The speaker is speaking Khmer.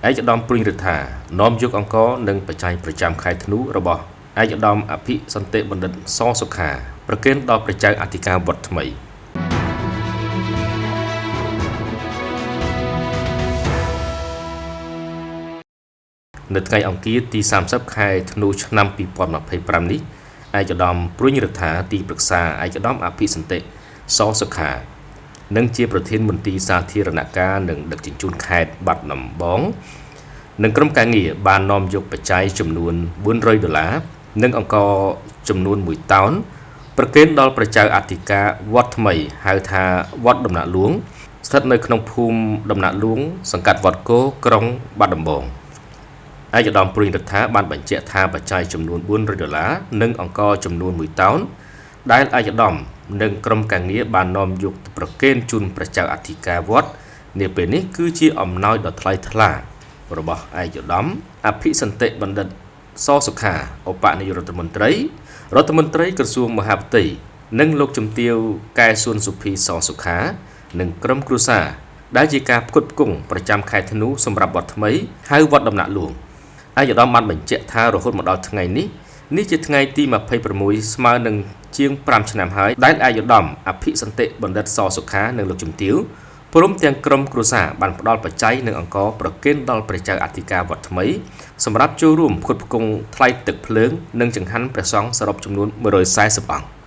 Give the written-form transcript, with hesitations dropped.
ឯកឧត្តមព្រួញរដ្ឋានាំយកអង្គនិងបច្ច័យប្រចាំខែធ្នូរបស់ឯកឧត្តមអភិសន្តិបណ្ឌិតសសុខាប្រគេនដល់ព្រះចៅអធិការវត្តថ្មីនៅថ្ងៃអង្គារទី30ខែធ្នូឆ្នាំ2025នេះឯកឧត្តមព្រួញរដ្ឋាទីប្រឹក្សាឯកឧត្តមអភិសន្តិសសុខានិងជាប្រធានមន្ទីរសាធារណការនិងដឹកជញ្ជូនខេត្តបាត់ដំបងនិងក្រុមការងារបាននាំយកបច្ច័យចំនួន$400និងអង្គចំនួន1តោនប្រគេនដល់ព្រះចៅអធិការវត្តថ្មីហៅថាវត្តដំណាក់លួងស្ថិតនៅក្នុងភូមិដំណាក់លួងសង្កាត់វត្តគោក្រុងបាត់ដំបងឯកឧត្តមព្រួញរដ្ឋាបានបញ្ជាក់ថាបច្ច័យចំនួន$400និងអង្គចំនួន1តោនដែលឯកឧត្តមនិងក្រុមការងារបាននាំយកប្រគេនជូនព្រះចៅអធិការវត្តនាពេលនេះគឺជាអំណោយដ៏ថ្លៃថ្លារបស់ឯកឧត្តមអភិសន្តិបណ្ឌិតសសុខាឧបនាយករដ្ឋមន្ត្រីក្រសួងមហាផ្ទៃនិងលោកជំទាវកែសួនសុភីសសុខានិងក្រុមគ្រួសារដែលជាការផ្គត់ផ្គង់ប្រចាំខែធ្នូសម្រាប់វត្តថ្មីហៅវត្តដំណាក់លួងឯកឧត្តមបានបញ្ជាក់ថារហូតមកដល់ថ្ងៃនេះជាថ្ងៃទី26ស្មើនឹងជាង5ឆ្នាំហើយដែលឯកឧត្តមអភិសន្តិបណ្ឌិតសសុខានិងលោកជំទាវព្រមទាំងក្រុមគ្រួសារបានផ្ដល់បច្ច័យនិងអង្គប្រគេនដល់ព្រះចៅអធិការវត្តថ្មីសម្រាប់ចូលរួមផ្គត់ផ្គង់ថ្លៃទឹកភ្លើងនិងចង្ហាន់ព្រះសង្ឃសរុបចំនួន140អង្គ